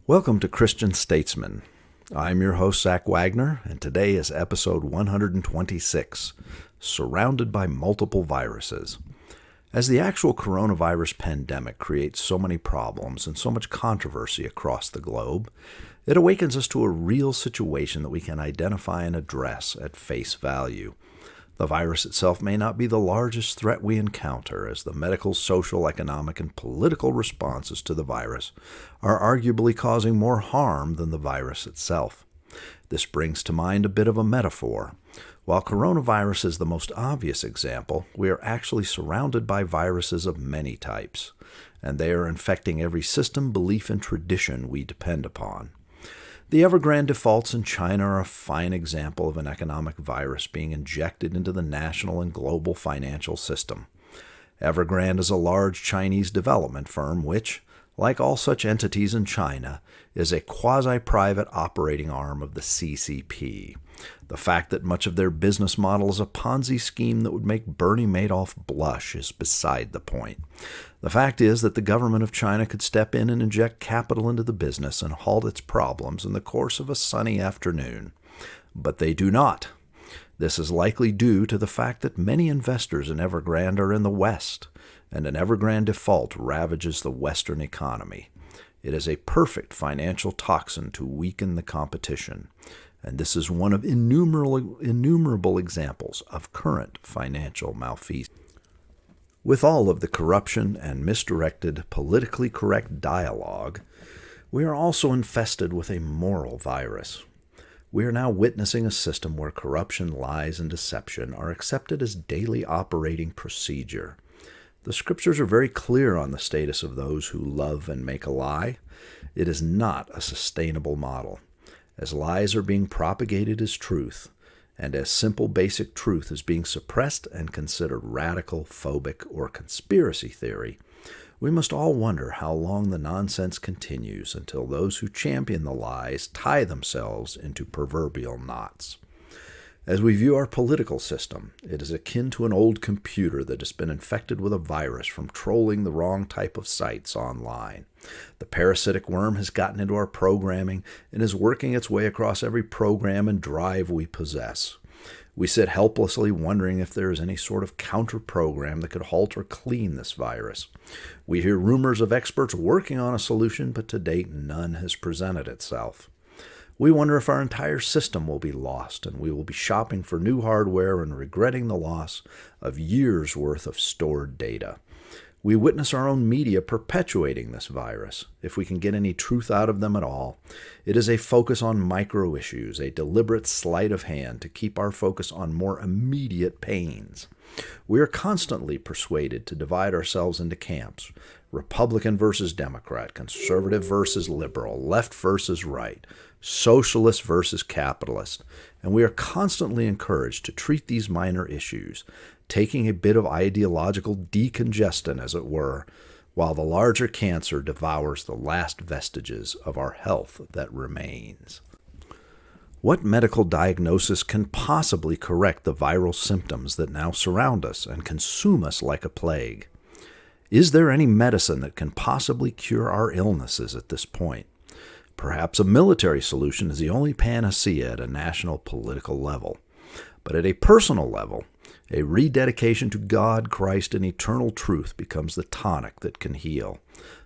Welcome to Christian Statesman. I'm your host, Zach Wagner, and today is episode 126, Surrounded by Multiple Viruses. As the actual coronavirus pandemic creates so many problems and so much controversy across the globe, it awakens us to a real situation that we can identify and address at face value. The virus itself may not be the largest threat we encounter, as the medical, social, economic, and political responses to the virus are arguably causing more harm than the virus itself. This brings to mind a bit of a metaphor. While coronavirus is the most obvious example, we are actually surrounded by viruses of many types, and they are infecting every system, belief, and tradition we depend upon. The Evergrande defaults in China are a fine example of an economic virus being injected into the national and global financial system. Evergrande is a large Chinese development firm which, like all such entities in China, is a quasi-private operating arm of the CCP. The fact that much of their business model is a Ponzi scheme that would make Bernie Madoff blush is beside the point. The fact is that the government of China could step in and inject capital into the business and halt its problems in the course of a sunny afternoon. But they do not. This is likely due to the fact that many investors in Evergrande are in the West, and an Evergrande default ravages the Western economy. It is a perfect financial toxin to weaken the competition, and this is one of innumerable examples of current financial malfeasance. With all of the corruption and misdirected, politically correct dialogue, we are also infested with a moral virus. We are now witnessing a system where corruption, lies, and deception are accepted as daily operating procedure. The scriptures are very clear on the status of those who love and make a lie. It is not a sustainable model, as lies are being propagated as truth, and as simple basic truth is being suppressed and considered radical, phobic, or conspiracy theory. We must all wonder how long the nonsense continues until those who champion the lies tie themselves into proverbial knots. As we view our political system, it is akin to an old computer that has been infected with a virus from trolling the wrong type of sites online. The parasitic worm has gotten into our programming and is working its way across every program and drive we possess. We sit helplessly wondering if there is any sort of counter-program that could halt or clean this virus. We hear rumors of experts working on a solution, but to date none has presented itself. We wonder if our entire system will be lost and we will be shopping for new hardware and regretting the loss of years' worth of stored data. We witness our own media perpetuating this virus. If we can get any truth out of them at all, it is a focus on micro issues, a deliberate sleight of hand to keep our focus on more immediate pains. We are constantly persuaded to divide ourselves into camps: Republican versus Democrat, conservative versus liberal, left versus right, socialist versus capitalist, and we are constantly encouraged to treat these minor issues, taking a bit of ideological decongestant, as it were, while the larger cancer devours the last vestiges of our health that remains. What medical diagnosis can possibly correct the viral symptoms that now surround us and consume us like a plague? Is there any medicine that can possibly cure our illnesses at this point? Perhaps a military solution is the only panacea at a national political level. But at a personal level, a rededication to God, Christ, and eternal truth becomes the tonic that can heal.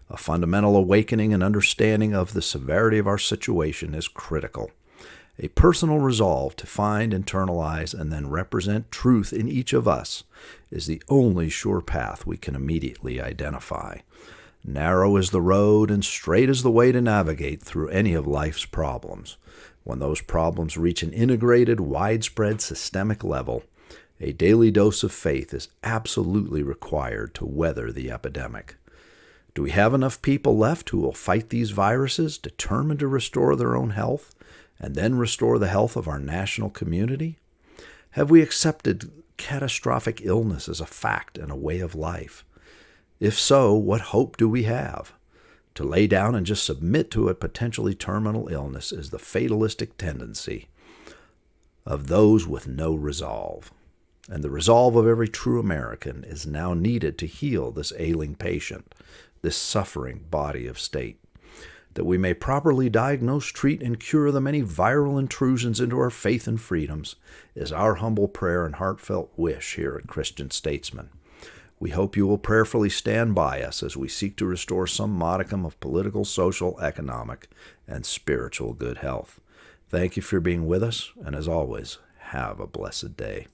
A fundamental awakening and understanding of the severity of our situation is critical. A personal resolve to find, internalize, and then represent truth in each of us is the only sure path we can immediately identify. Narrow is the road and straight is the way to navigate through any of life's problems. When those problems reach an integrated, widespread, systemic level, a daily dose of faith is absolutely required to weather the epidemic. Do we have enough people left who will fight these viruses, determined to restore their own health, and then restore the health of our national community? Have we accepted catastrophic illness as a fact and a way of life? If so, what hope do we have? To lay down and just submit to a potentially terminal illness is the fatalistic tendency of those with no resolve. And the resolve of every true American is now needed to heal this ailing patient, this suffering body of state. that we may properly diagnose, treat, and cure the many viral intrusions into our faith and freedoms, is our humble prayer and heartfelt wish here at Christian Statesman. We hope you will prayerfully stand by us as we seek to restore some modicum of political, social, economic, and spiritual good health. Thank you for being with us, and as always, have a blessed day.